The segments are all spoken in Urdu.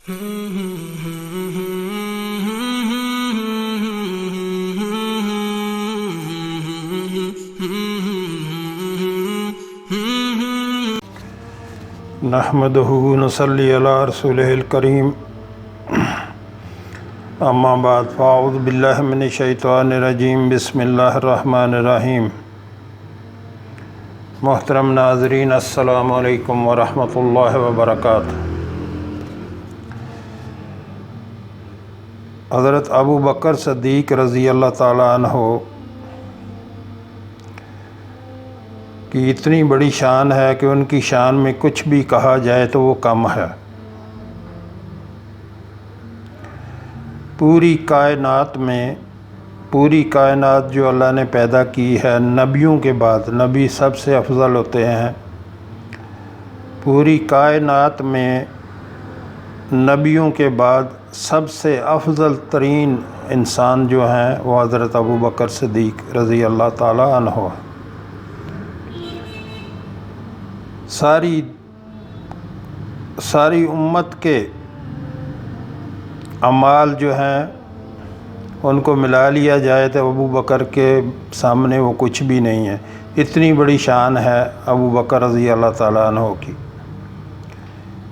نحمدہ ونصلی علی رسولہ الکریم، اما بعد فاعوذ باللہ من الشیطان الرجیم، بسم اللہ الرحمن الرحیم۔ محترم ناظرین، السلام علیکم ورحمۃ اللہ وبرکاتہ۔ حضرت ابو بکر صدیق رضی اللہ تعالیٰ عنہ کی اتنی بڑی شان ہے کہ ان کی شان میں کچھ بھی کہا جائے تو وہ کم ہے۔ پوری کائنات جو اللہ نے پیدا کی ہے، نبیوں کے بعد نبی سب سے افضل ہوتے ہیں۔ پوری کائنات میں نبیوں کے بعد سب سے افضل ترین انسان جو ہیں وہ حضرت ابو بکر صدیق رضی اللہ تعالیٰ عنہ ہے۔ ساری امت کے اعمال جو ہیں ان کو ملا لیا جائے تو ابو بکر کے سامنے وہ کچھ بھی نہیں ہے۔ اتنی بڑی شان ہے ابو بکر رضی اللہ تعالیٰ عنہ کی۔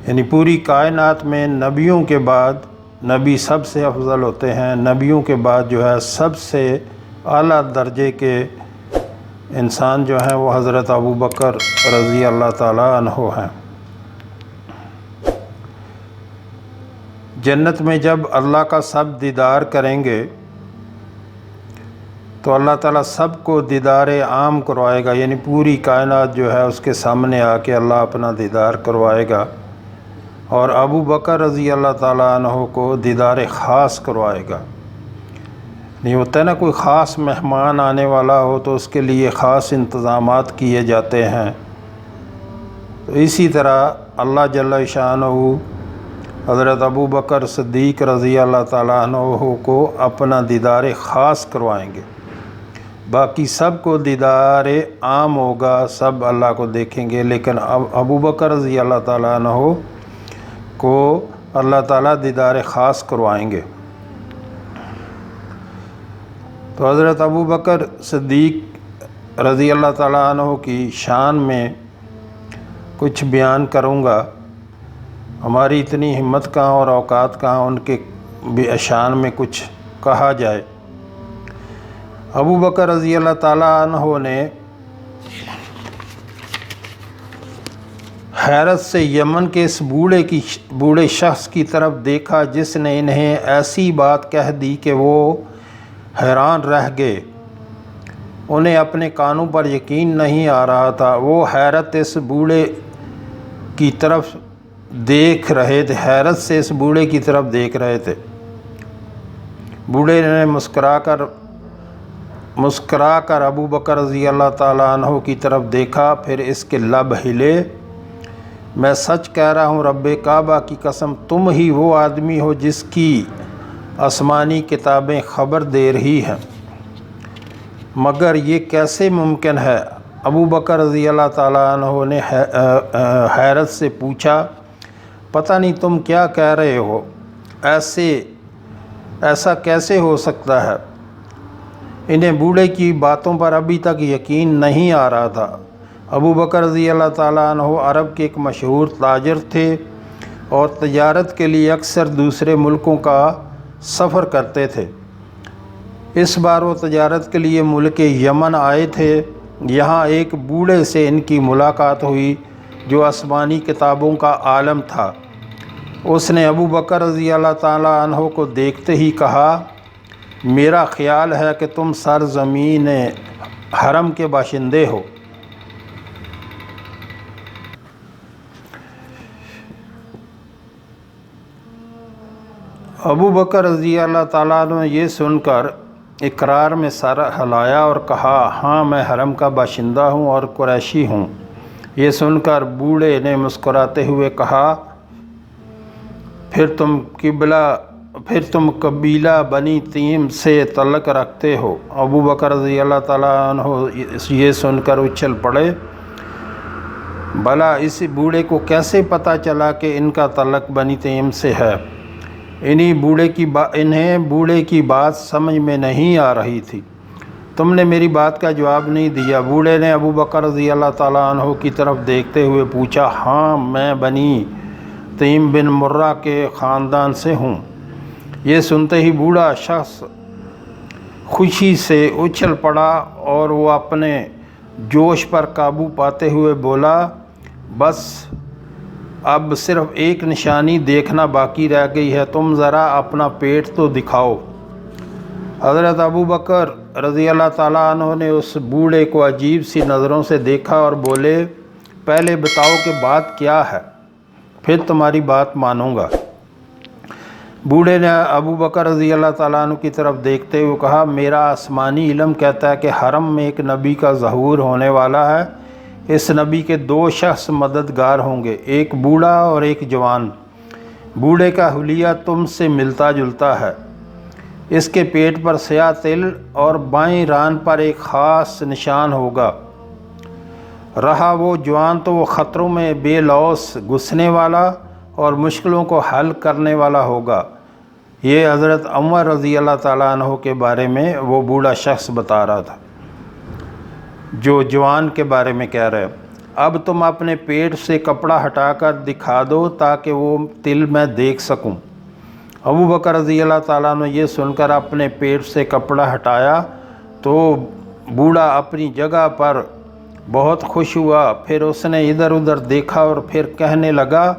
یعنی پوری کائنات میں نبیوں کے بعد نبی سب سے افضل ہوتے ہیں۔ نبیوں کے بعد جو ہے سب سے اعلیٰ درجے کے انسان جو ہیں وہ حضرت ابو بکر رضی اللہ تعالیٰ عنہ ہیں۔ جنت میں جب اللہ کا سب دیدار کریں گے تو اللہ تعالیٰ سب کو دیدار عام کروائے گا، یعنی پوری کائنات جو ہے اس کے سامنے آ کے اللہ اپنا دیدار کروائے گا، اور ابو بکر رضی اللہ تعالیٰ عنہ کو دیدار خاص کروائے گا۔ نہیں ہوتا ہے نا، کوئی خاص مہمان آنے والا ہو تو اس کے لیے خاص انتظامات کیے جاتے ہیں، تو اسی طرح اللہ جل شانہ حضرت ابو بکر صدیق رضی اللہ تعالیٰ عنہ کو اپنا دیدار خاص کروائیں گے۔ باقی سب کو دیدار عام ہوگا، سب اللہ کو دیکھیں گے، لیکن ابو بکر رضی اللہ تعالیٰ عنہ کو اللہ تعالیٰ دیدار خاص کروائیں گے۔ تو حضرت ابو بکر صدیق رضی اللہ تعالیٰ عنہ کی شان میں کچھ بیان کروں گا۔ ہماری اتنی ہمت کہاں اور اوقات کہاں ان کے شان میں کچھ کہا جائے۔ ابو بکر رضی اللہ تعالیٰ عنہ نے حیرت سے یمن کے اس بوڑھے شخص کی طرف دیکھا جس نے انہیں ایسی بات کہہ دی کہ وہ حیران رہ گئے۔ انہیں اپنے کانوں پر یقین نہیں آ رہا تھا۔ وہ حیرت سے اس بوڑھے کی طرف دیکھ رہے تھے۔ بوڑھے نے مسکرا کر ابو بکر رضی اللہ تعالیٰ عنہ کی طرف دیکھا، پھر اس کے لب ہلے۔ میں سچ کہہ رہا ہوں رب کعبہ کی قسم، تم ہی وہ آدمی ہو جس کی آسمانی کتابیں خبر دے رہی ہیں، مگر یہ کیسے ممکن ہے؟ ابو بکر رضی اللہ تعالیٰ عنہ نے حیرت سے پوچھا، پتہ نہیں تم کیا کہہ رہے ہو، ایسا کیسے ہو سکتا ہے؟ انہیں بوڑھے کی باتوں پر ابھی تک یقین نہیں آ رہا تھا۔ ابو بکر رضی اللہ تعالیٰ عنہ عرب کے ایک مشہور تاجر تھے اور تجارت کے لیے اکثر دوسرے ملکوں کا سفر کرتے تھے۔ اس بار وہ تجارت کے لیے ملک یمن آئے تھے۔ یہاں ایک بوڑھے سے ان کی ملاقات ہوئی جو آسمانی کتابوں کا عالم تھا۔ اس نے ابو بکر رضی اللہ تعالیٰ عنہ کو دیکھتے ہی کہا، میرا خیال ہے کہ تم سرزمین حرم کے باشندے ہو۔ ابو بکر رضی اللہ تعالیٰ عنہ یہ سن کر اقرار میں سر ہلایا اور کہا، ہاں میں حرم کا باشندہ ہوں اور قریشی ہوں۔ یہ سن کر بوڑھے نے مسکراتے ہوئے کہا، پھر تم قبیلہ بنی تیم سے تعلق رکھتے ہو۔ ابو بکر رضی اللہ تعالیٰ عنہ یہ سن کر اچھل پڑے بھلا اس بوڑھے کو کیسے پتہ چلا کہ ان کا تعلق بنی تیم سے ہے؟ انہیں بوڑھے کی بات سمجھ میں نہیں آ رہی تھی۔ تم نے میری بات کا جواب نہیں دیا۔ بوڑھے نے ابو بکر رضی اللہ تعالیٰ عنہ کی طرف دیکھتے ہوئے پوچھا، ہاں میں بنی تیم بن مرہ کے خاندان سے ہوں۔ یہ سنتے ہی بوڑھا شخص خوشی سے اچھل پڑا اور وہ اپنے جوش پر قابو پاتے ہوئے بولا، بس اب صرف ایک نشانی دیکھنا باقی رہ گئی ہے، تم ذرا اپنا پیٹ تو دکھاؤ۔ حضرت ابو بکر رضی اللہ تعالیٰ عنہ نے اس بوڑھے کو عجیب سی نظروں سے دیکھا اور بولے، پہلے بتاؤ کہ بات کیا ہے، پھر تمہاری بات مانوں گا۔ بوڑھے نے ابو بکر رضی اللہ تعالیٰ عنہ کی طرف دیکھتے ہوئے کہا، میرا آسمانی علم کہتا ہے کہ حرم میں ایک نبی کا ظہور ہونے والا ہے۔ اس نبی کے 2 شخص مددگار ہوں گے، ایک بوڑھا اور ایک جوان۔ بوڑھے کا حلیہ تم سے ملتا جلتا ہے، اس کے پیٹ پر سیاہ تل اور بائیں ران پر ایک خاص نشان ہوگا۔ رہا وہ جوان تو وہ خطروں میں بے لوث گھسنے والا اور مشکلوں کو حل کرنے والا ہوگا۔ یہ حضرت عمر رضی اللہ تعالیٰ عنہ کے بارے میں وہ بوڑھا شخص بتا رہا تھا جو جوان کے بارے میں کہہ رہے۔ اب تم اپنے پیٹ سے کپڑا ہٹا کر دکھا دو تاکہ وہ تل میں دیکھ سکوں۔ ابو بکر رضی اللہ تعالیٰ عنہ یہ سن کر اپنے پیٹ سے کپڑا ہٹایا تو بوڑھا اپنی جگہ پر بہت خوش ہوا۔ پھر اس نے ادھر ادھر دیکھا اور پھر کہنے لگا،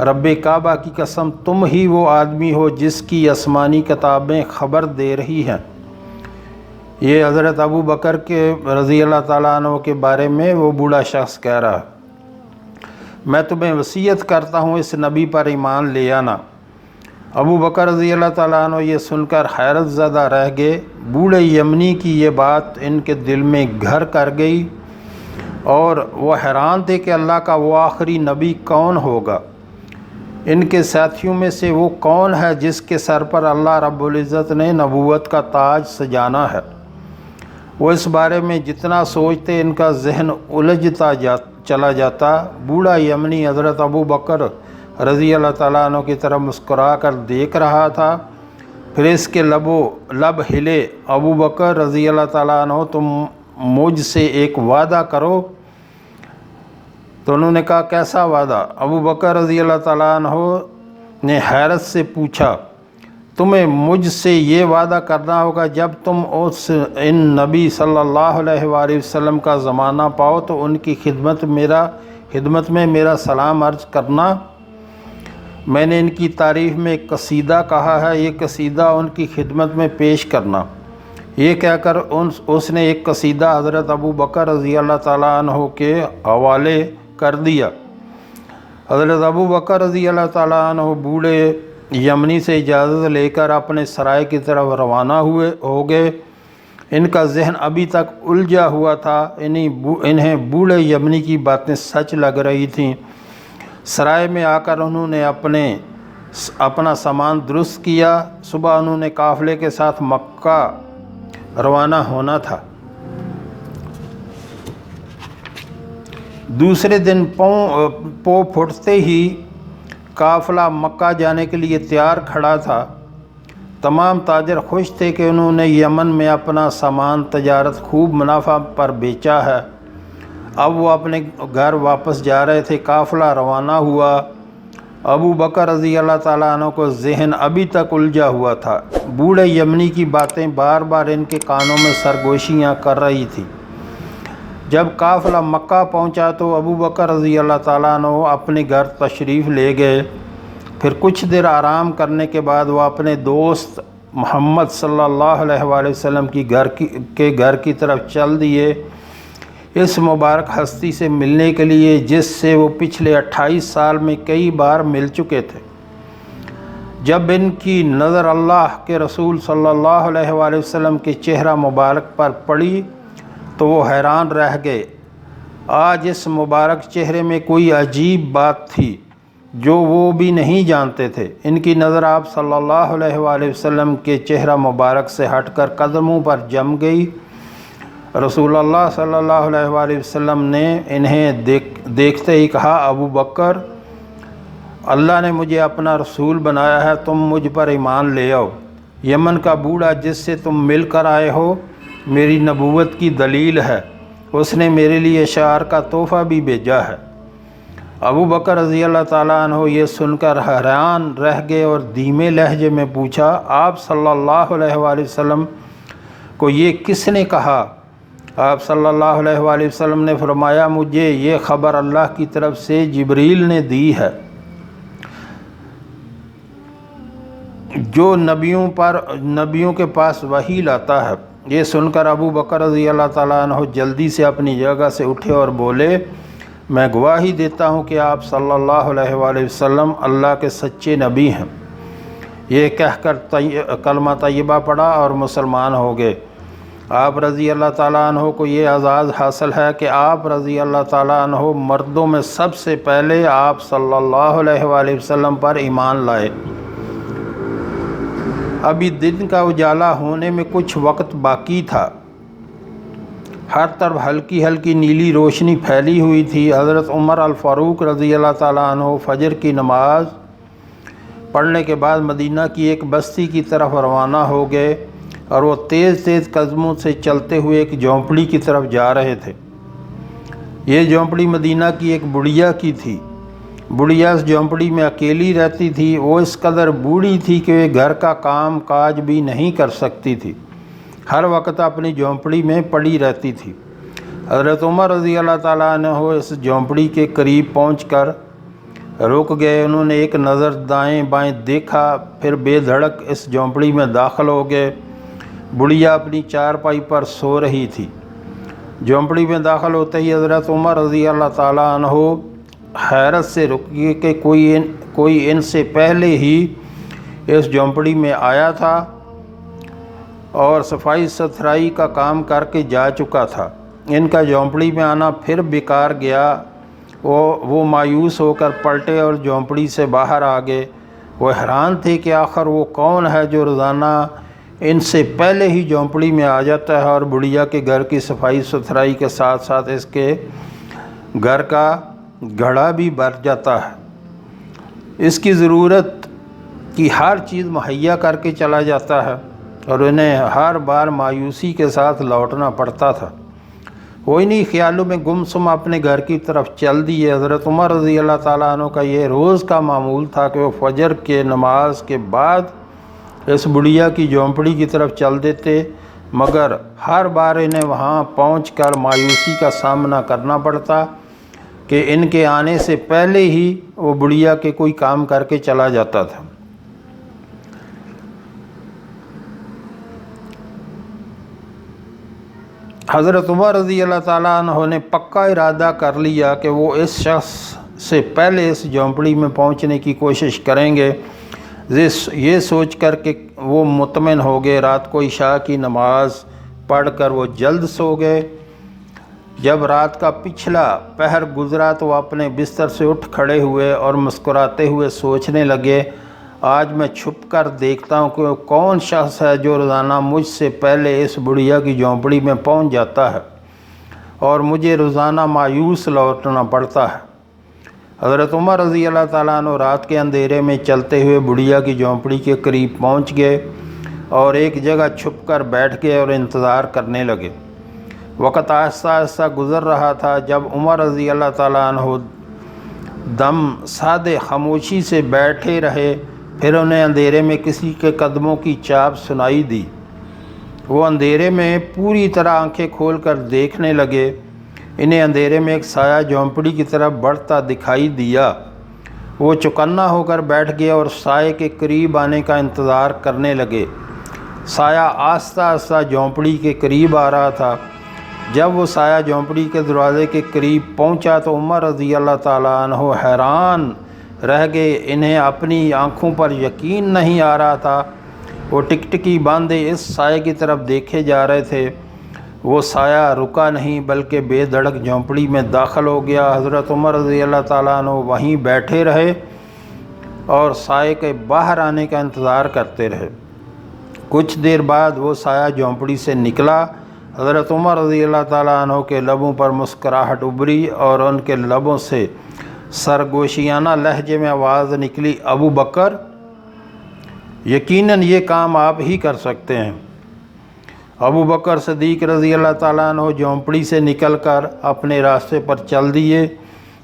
رب کعبہ کی قسم تم ہی وہ آدمی ہو جس کی آسمانی کتابیں خبر دے رہی ہیں۔ یہ حضرت ابو بکر کے رضی اللہ تعالیٰ عنہ کے بارے میں وہ بوڑھا شخص کہہ رہا، میں تمہیں وصیت کرتا ہوں اس نبی پر ایمان لے آنا۔ ابو بکر رضی اللہ تعالیٰ عنہ یہ سن کر حیرت زدہ رہ گئے۔ بوڑھے یمنی کی یہ بات ان کے دل میں گھر کر گئی اور وہ حیران تھے کہ اللہ کا وہ آخری نبی کون ہوگا، ان کے ساتھیوں میں سے وہ کون ہے جس کے سر پر اللہ رب العزت نے نبوت کا تاج سجانا ہے۔ وہ اس بارے میں جتنا سوچتے ان کا ذہن الجھتا چلا جاتا۔ بوڑھا یمنی حضرت ابو بکر رضی اللہ تعالیٰ عنہ کی طرف مسکرا کر دیکھ رہا تھا، پھر اس کے لب ہلے، ابو بکر رضی اللہ تعالیٰ عنہ تم مجھ سے ایک وعدہ کرو۔ تو انہوں نے کہا، کیسا وعدہ؟ ابو بکر رضی اللہ تعالیٰ عنہ نے حیرت سے پوچھا، تمہیں مجھ سے یہ وعدہ کرنا ہوگا جب تم ان نبی صلی اللہ علیہ وآلہ وسلم کا زمانہ پاؤ تو ان کی خدمت میں میرا سلام عرض کرنا۔ میں نے ان کی تعریف میں ایک قصیدہ کہا ہے، یہ قصیدہ ان کی خدمت میں پیش کرنا۔ یہ کہہ کر اس نے ایک قصیدہ حضرت ابو بکر رضی اللہ تعالیٰ عنہ کے حوالے کر دیا۔ حضرت ابو بکر رضی اللہ تعالیٰ عنہ بوڑھے یمنی سے اجازت لے کر اپنے سرائے کی طرف روانہ ہو گئے۔ ان کا ذہن ابھی تک الجھا ہوا تھا، انہیں بوڑھے یمنی کی باتیں سچ لگ رہی تھیں۔ سرائے میں آ کر انہوں نے اپنا سامان درست کیا۔ صبح انہوں نے قافلے کے ساتھ مکہ روانہ ہونا تھا۔ دوسرے دن پو پھٹتے ہی قافلہ مکہ جانے کے لیے تیار کھڑا تھا۔ تمام تاجر خوش تھے کہ انہوں نے یمن میں اپنا سامان تجارت خوب منافع پر بیچا ہے۔ اب وہ اپنے گھر واپس جا رہے تھے۔ قافلہ روانہ ہوا۔ ابو بکر رضی اللہ تعالیٰ عنہ کو ذہن ابھی تک الجھا ہوا تھا۔ بوڑھے یمنی کی باتیں بار بار ان کے کانوں میں سرگوشیاں کر رہی تھی۔ جب قافلہ مکہ پہنچا تو ابو بکر رضی اللہ تعالیٰ عنہ اپنے گھر تشریف لے گئے۔ پھر کچھ دیر آرام کرنے کے بعد وہ اپنے دوست محمد صلی اللہ علیہ وآلہ وسلم کے گھر کی طرف چل دیے، اس مبارک ہستی سے ملنے کے لیے جس سے وہ پچھلے 28 سال میں کئی بار مل چکے تھے۔ جب ان کی نظر اللہ کے رسول صلی اللہ علیہ وآلہ وسلم کے چہرہ مبارک پر پڑی تو وہ حیران رہ گئے۔ آج اس مبارک چہرے میں کوئی عجیب بات تھی جو وہ بھی نہیں جانتے تھے۔ ان کی نظر آپ صلی اللہ علیہ وآلہ وسلم کے چہرہ مبارک سے ہٹ کر قدموں پر جم گئی۔ رسول اللہ صلی اللہ علیہ وآلہ وسلم نے انہیں دیکھتے ہی کہا، ابو بکر، اللہ نے مجھے اپنا رسول بنایا ہے، تم مجھ پر ایمان لے آؤ۔ یمن کا بوڑھا جس سے تم مل کر آئے ہو میری نبوت کی دلیل ہے، اس نے میرے لیے شعر کا تحفہ بھی بھیجا ہے۔ ابو بکر رضی اللہ تعالیٰ عنہ یہ سن کر حیران رہ گئے اور دھیمے لہجے میں پوچھا، آپ صلی اللہ علیہ وآلہ وسلم کو یہ کس نے کہا؟ آپ صلی اللہ علیہ وآلہ وسلم نے فرمایا، مجھے یہ خبر اللہ کی طرف سے جبریل نے دی ہے، جو نبیوں کے پاس وحی لاتا ہے۔ یہ سن کر ابو بکر رضی اللہ تعالیٰ عنہ جلدی سے اپنی جگہ سے اٹھے اور بولے، میں گواہی دیتا ہوں کہ آپ صلی اللہ علیہ وآلہ وسلم اللہ کے سچے نبی ہیں۔ یہ کہہ کر کلمہ طیبہ پڑھا اور مسلمان ہو گئے۔ آپ رضی اللہ تعالیٰ عنہ کو یہ اعزاز حاصل ہے کہ آپ رضی اللہ تعالیٰ عنہ مردوں میں سب سے پہلے آپ صلی اللہ علیہ وآلہ وسلم پر ایمان لائے۔ ابھی دن کا اجالا ہونے میں کچھ وقت باقی تھا، ہر طرف ہلکی ہلکی نیلی روشنی پھیلی ہوئی تھی۔ حضرت عمر الفاروق رضی اللہ تعالیٰ عنہ فجر کی نماز پڑھنے کے بعد مدینہ کی ایک بستی کی طرف روانہ ہو گئے اور وہ تیز تیز قدموں سے چلتے ہوئے ایک جھونپڑی کی طرف جا رہے تھے۔ یہ جھونپڑی مدینہ کی ایک بڑھیا کی تھی۔ بڑھیا اس جھونپڑی میں اکیلی رہتی تھی۔ وہ اس قدر بوڑھی تھی کہ وہ گھر کا کام کاج بھی نہیں کر سکتی تھی، ہر وقت اپنی جھونپڑی میں پڑی رہتی تھی۔ حضرت عمر رضی اللہ تعالیٰ عنہ اس جھونپڑی کے قریب پہنچ کر رک گئے۔ انہوں نے ایک نظر دائیں بائیں دیکھا، پھر بے دھڑک اس جھونپڑی میں داخل ہو گئے۔ بڑھیا اپنی چارپائی پر سو رہی تھی۔ جھونپڑی میں داخل ہوتے ہی حضرت عمر رضی اللہ تعالیٰ عنہ حیرت سے رک گئے کہ کوئی ان سے پہلے ہی اس جھونپڑی میں آیا تھا اور صفائی ستھرائی کا کام کر کے جا چکا تھا۔ ان کا جھونپڑی میں آنا پھر بیکار گیا۔ وہ مایوس ہو کر پلٹے اور جھونپڑی سے باہر آ گئے۔ وہ حیران تھے کہ آخر وہ کون ہے جو روزانہ ان سے پہلے ہی جھونپڑی میں آ جاتا ہے اور بڑھیا کے گھر کی صفائی ستھرائی کے ساتھ ساتھ اس کے گھر کا گھڑا بھی بھر جاتا ہے، اس کی ضرورت کی ہر چیز مہیا کر کے چلا جاتا ہے، اور انہیں ہر بار مایوسی کے ساتھ لوٹنا پڑتا تھا۔ وہ انہی خیالوں میں گمسم اپنے گھر کی طرف چل دیے۔ حضرت عمر رضی اللہ تعالیٰ عنہ کا یہ روز کا معمول تھا کہ وہ فجر کے نماز کے بعد اس بڑھیا کی جھونپڑی کی طرف چل دیتے، مگر ہر بار انہیں وہاں پہنچ کر مایوسی کا سامنا کرنا پڑتا کہ ان کے آنے سے پہلے ہی وہ بڑھیا کے کوئی کام کر کے چلا جاتا تھا۔ حضرت عمر رضی اللہ تعالیٰ عنہ نے پکا ارادہ کر لیا کہ وہ اس شخص سے پہلے اس جھونپڑی میں پہنچنے کی کوشش کریں گے۔ یہ سوچ کر کہ وہ مطمئن ہو گئے، رات کو عشاء کی نماز پڑھ کر وہ جلد سو گئے۔ جب رات کا پچھلا پہر گزرا تو وہ اپنے بستر سے اٹھ کھڑے ہوئے اور مسکراتے ہوئے سوچنے لگے، آج میں چھپ کر دیکھتا ہوں کہ کون شخص ہے جو روزانہ مجھ سے پہلے اس بڑھیا کی جھونپڑی میں پہنچ جاتا ہے اور مجھے روزانہ مایوس لوٹنا پڑتا ہے۔ حضرت عمر رضی اللہ تعالیٰ عنہ رات کے اندھیرے میں چلتے ہوئے بڑھیا کی جھونپڑی کے قریب پہنچ گئے اور ایک جگہ چھپ کر بیٹھ گئے اور انتظار کرنے لگے۔ وقت آہستہ آہستہ گزر رہا تھا۔ جب عمر رضی اللہ تعالیٰ عنہ دم سادے خاموشی سے بیٹھے رہے، پھر انہیں اندھیرے میں کسی کے قدموں کی چاپ سنائی دی۔ وہ اندھیرے میں پوری طرح آنکھیں کھول کر دیکھنے لگے۔ انہیں اندھیرے میں ایک سایہ جھونپڑی کی طرف بڑھتا دکھائی دیا۔ وہ چوکنا ہو کر بیٹھ گئے اور سائے کے قریب آنے کا انتظار کرنے لگے۔ سایہ آہستہ آہستہ جھونپڑی کے قریب آ رہا تھا۔ جب وہ سایہ جھونپڑی کے دروازے کے قریب پہنچا تو عمر رضی اللہ تعالیٰ عنہ حیران رہ گئے۔ انہیں اپنی آنکھوں پر یقین نہیں آ رہا تھا۔ وہ ٹکٹکی باندھے اس سائے کی طرف دیکھے جا رہے تھے۔ وہ سایہ رکا نہیں بلکہ بے دھڑک جھونپڑی میں داخل ہو گیا۔ حضرت عمر رضی اللہ تعالیٰ عنہ وہیں بیٹھے رہے اور سائے کے باہر آنے کا انتظار کرتے رہے۔ کچھ دیر بعد وہ سایہ جھونپڑی سے نکلا۔ حضرت عمر رضی اللہ تعالیٰ عنہ کے لبوں پر مسکراہٹ ابھری اور ان کے لبوں سے سرگوشیانہ لہجے میں آواز نکلی، ابو بکر یقیناً یہ کام آپ ہی کر سکتے ہیں۔ ابو بکر صدیق رضی اللہ تعالیٰ عنہ جھونپڑی سے نکل کر اپنے راستے پر چل دیے۔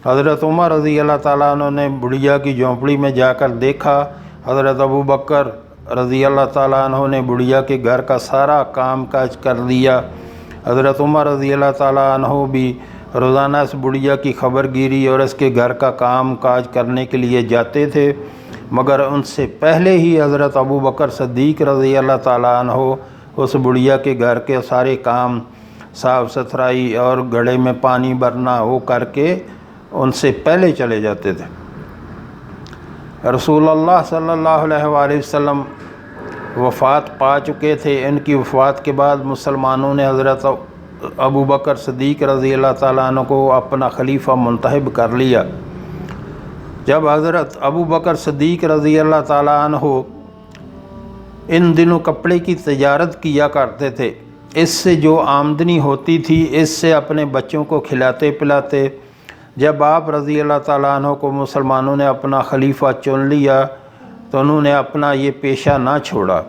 حضرت عمر رضی اللہ تعالیٰ عنہ نے بڑھیا کی جھونپڑی میں جا کر دیکھا، حضرت ابو بکر رضی اللہ تعالیٰ عنہ نے بڑھیا کے گھر کا سارا کام کاج کر دیا۔ حضرت عمر رضی اللہ تعالیٰ عنہ بھی روزانہ اس بڑھیا کی خبر گیری اور اس کے گھر کا کام کاج کرنے کے لیے جاتے تھے، مگر ان سے پہلے ہی حضرت ابو بکر صدیق رضی اللہ تعالیٰ عنہ اس بڑھیا کے گھر کے سارے کام صاف ستھرائی اور گڑھے میں پانی بھرنا وہ کر کے ان سے پہلے چلے جاتے تھے۔ رسول اللہ صلی اللہ علیہ وآلہ وسلم وفات پا چکے تھے۔ ان کی وفات کے بعد مسلمانوں نے حضرت ابو بکر صدیق رضی اللہ تعالیٰ عنہ کو اپنا خلیفہ منتخب کر لیا۔ جب حضرت ابو بکر صدیق رضی اللہ تعالیٰ عنہ ان دنوں کپڑے کی تجارت کیا کرتے تھے، اس سے جو آمدنی ہوتی تھی اس سے اپنے بچوں کو کھلاتے پلاتے۔ جب آپ رضی اللہ تعالیٰ عنہ کو مسلمانوں نے اپنا خلیفہ چن لیا تو انہوں نے اپنا یہ پیشہ نہ چھوڑا۔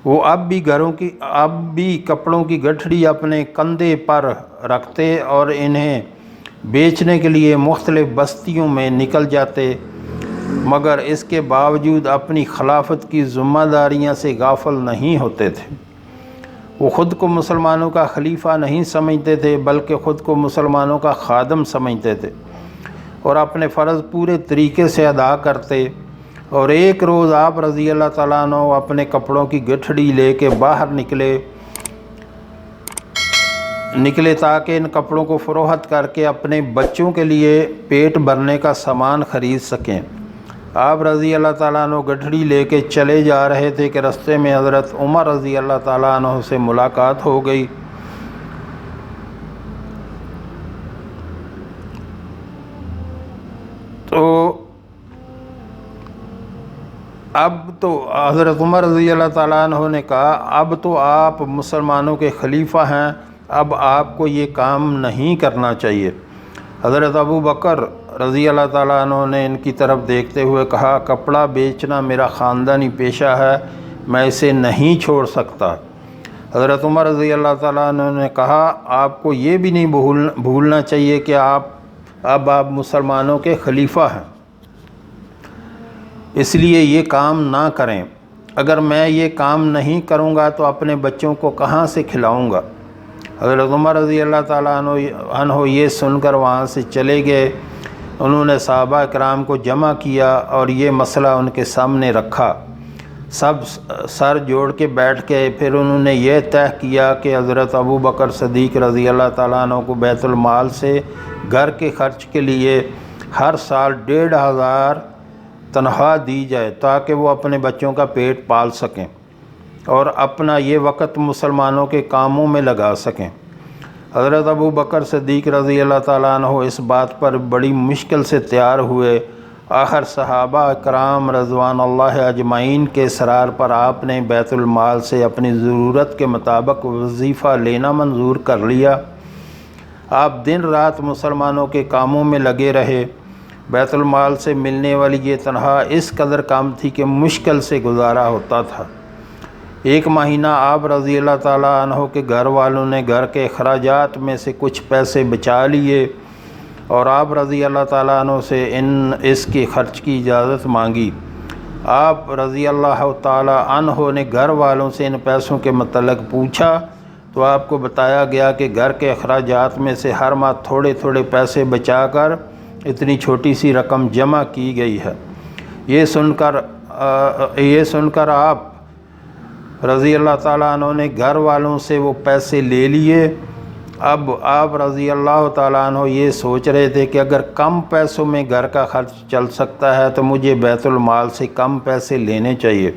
وہ اب بھی کپڑوں کی گٹھڑی اپنے کندھے پر رکھتے اور انہیں بیچنے کے لیے مختلف بستیوں میں نکل جاتے، مگر اس کے باوجود اپنی خلافت کی ذمہ داریاں سے غافل نہیں ہوتے تھے۔ وہ خود کو مسلمانوں کا خلیفہ نہیں سمجھتے تھے بلکہ خود کو مسلمانوں کا خادم سمجھتے تھے اور اپنے فرض پورے طریقے سے ادا کرتے۔ اور ایک روز آپ رضی اللہ تعالیٰ عنہ اپنے کپڑوں کی گٹھڑی لے کے باہر نکلے تاکہ ان کپڑوں کو فروخت کر کے اپنے بچوں کے لیے پیٹ بھرنے کا سامان خرید سکیں۔ آپ رضی اللہ تعالیٰ عنہ گٹھڑی لے کے چلے جا رہے تھے کہ رستے میں حضرت عمر رضی اللہ تعالیٰ عنہ سے ملاقات ہو گئی۔ اب تو حضرت عمر رضی اللہ تعالیٰ عنہ نے کہا، اب تو آپ مسلمانوں کے خلیفہ ہیں، اب آپ کو یہ کام نہیں کرنا چاہیے۔ حضرت ابو بکر رضی اللہ تعالیٰ عنہ نے ان کی طرف دیکھتے ہوئے کہا، کپڑا بیچنا میرا خاندانی پیشہ ہے، میں اسے نہیں چھوڑ سکتا۔ حضرت عمر رضی اللہ تعالیٰ عنہ نے کہا، آپ کو یہ بھی نہیں بھولنا چاہیے کہ اب آپ مسلمانوں کے خلیفہ ہیں، اس لیے یہ کام نہ کریں۔ اگر میں یہ کام نہیں کروں گا تو اپنے بچوں کو کہاں سے کھلاؤں گا؟ حضرت عمر رضی اللہ تعالیٰ عنہ یہ سن کر وہاں سے چلے گئے۔ انہوں نے صحابہ اکرام کو جمع کیا اور یہ مسئلہ ان کے سامنے رکھا۔ سب سر جوڑ کے بیٹھ گئے۔ پھر انہوں نے یہ طے کیا کہ حضرت ابو بکر صدیق رضی اللہ تعالیٰ عنہ کو بیت المال سے گھر کے خرچ کے لیے ہر سال 1500 تنخواہ دی جائے تاکہ وہ اپنے بچوں کا پیٹ پال سکیں اور اپنا یہ وقت مسلمانوں کے کاموں میں لگا سکیں۔ حضرت ابو بکر صدیق رضی اللہ تعالیٰ عنہ اس بات پر بڑی مشکل سے تیار ہوئے۔ آخر صحابہ اکرام رضوان اللہ اجمعین کے اصرار پر آپ نے بیت المال سے اپنی ضرورت کے مطابق وظیفہ لینا منظور کر لیا۔ آپ دن رات مسلمانوں کے کاموں میں لگے رہے۔ بیت المال سے ملنے والی یہ تنخواہ اس قدر کم تھی کہ مشکل سے گزارا ہوتا تھا۔ ایک مہینہ آپ رضی اللہ تعالیٰ عنہ کے گھر والوں نے گھر کے اخراجات میں سے کچھ پیسے بچا لیے اور آپ رضی اللہ تعالیٰ عنہ سے اس کے خرچ کی اجازت مانگی۔ آپ رضی اللہ تعالیٰ عنہ نے گھر والوں سے ان پیسوں کے متعلق پوچھا تو آپ کو بتایا گیا کہ گھر کے اخراجات میں سے ہر ماہ تھوڑے تھوڑے پیسے بچا کر اتنی چھوٹی سی رقم جمع کی گئی ہے۔ یہ سن کر آپ رضی اللہ تعالیٰ عنہ نے گھر والوں سے وہ پیسے لے لیے۔ اب آپ رضی اللہ تعالیٰ عنہ یہ سوچ رہے تھے کہ اگر کم پیسوں میں گھر کا خرچ چل سکتا ہے تو مجھے بیت المال سے کم پیسے لینے چاہیے۔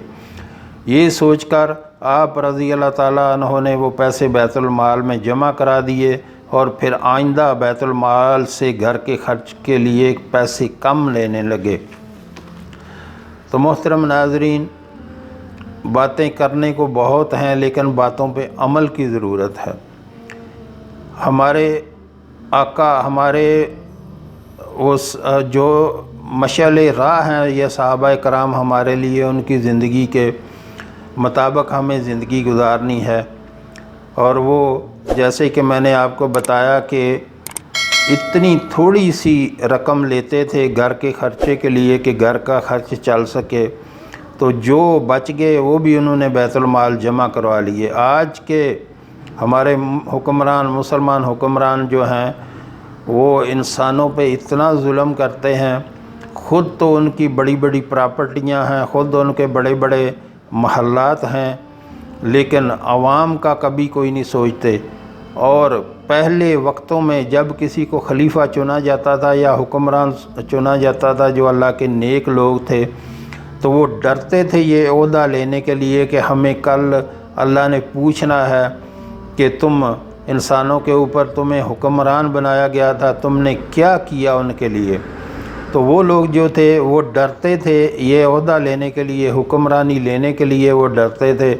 یہ سوچ کر آپ رضی اللہ تعالیٰ عنہ نے وہ پیسے بیت المال میں جمع کرا دیے اور پھر آئندہ بیت المال سے گھر کے خرچ کے لیے پیسے کم لینے لگے۔ تو محترم ناظرین، باتیں کرنے کو بہت ہیں لیکن باتوں پہ عمل کی ضرورت ہے۔ ہمارے آقا، ہمارے اس جو مشعل راہ ہیں یہ صحابہ کرام ہمارے لیے، ان کی زندگی کے مطابق ہمیں زندگی گزارنی ہے۔ اور وہ جیسے کہ میں نے آپ کو بتایا کہ اتنی تھوڑی سی رقم لیتے تھے گھر کے خرچے کے لیے کہ گھر کا خرچ چل سکے، تو جو بچ گئے وہ بھی انہوں نے بیت المال جمع کروا لیے۔ آج کے ہمارے حکمران، مسلمان حکمران جو ہیں، وہ انسانوں پہ اتنا ظلم کرتے ہیں، خود تو ان کی بڑی بڑی پراپرٹیاں ہیں، خود ان کے بڑے بڑے محلات ہیں، لیکن عوام کا کبھی کوئی نہیں سوچتے۔ اور پہلے وقتوں میں جب کسی کو خلیفہ چنا جاتا تھا یا حکمران چنا جاتا تھا جو اللہ کے نیک لوگ تھے، تو وہ ڈرتے تھے یہ عہدہ لینے کے لیے کہ ہمیں کل اللہ نے پوچھنا ہے کہ تم انسانوں کے اوپر تمہیں حکمران بنایا گیا تھا، تم نے کیا کیا ان کے لیے۔ تو وہ لوگ جو تھے وہ ڈرتے تھے یہ عہدہ لینے کے لیے، حکمرانی لینے کے لیے وہ ڈرتے تھے۔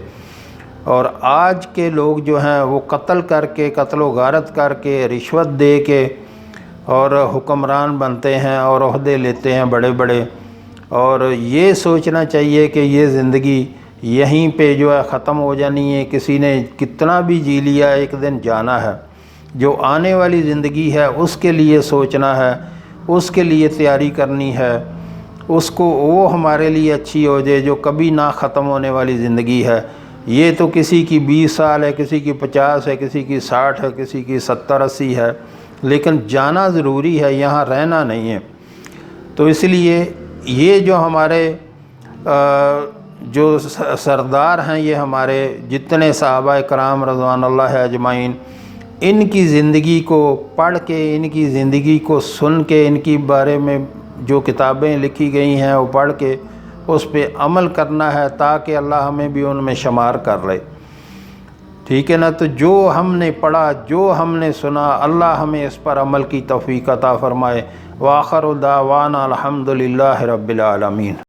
اور آج کے لوگ جو ہیں وہ قتل کر کے، قتل و غارت کر کے، رشوت دے کے اور حکمران بنتے ہیں اور عہدے لیتے ہیں بڑے بڑے۔ اور یہ سوچنا چاہیے کہ یہ زندگی یہیں پہ جو ہے ختم ہو جانی ہے، کسی نے کتنا بھی جی لیا ایک دن جانا ہے۔ جو آنے والی زندگی ہے اس کے لیے سوچنا ہے، اس کے لیے تیاری کرنی ہے، اس کو وہ ہمارے لیے اچھی ہو جائے جو کبھی نہ ختم ہونے والی زندگی ہے۔ یہ تو کسی کی 20 سال ہے، کسی کی 50 ہے، کسی کی 60 ہے، کسی کی 70 80 ہے، لیکن جانا ضروری ہے، یہاں رہنا نہیں ہے۔ تو اس لیے یہ جو ہمارے جو سردار ہیں، یہ ہمارے جتنے صحابہ کرام رضوان اللہ اجمعین، ان کی زندگی کو پڑھ کے، ان کی زندگی کو سن کے، ان کی بارے میں جو کتابیں لکھی گئی ہیں وہ پڑھ کے اس پہ عمل کرنا ہے تاکہ اللہ ہمیں بھی ان میں شمار کر لے۔ ٹھیک ہے نا؟ تو جو ہم نے پڑھا، جو ہم نے سنا، اللہ ہمیں اس پر عمل کی توفیق عطا فرمائے۔ وآخر دعوانا الحمد للہ رب العالمین۔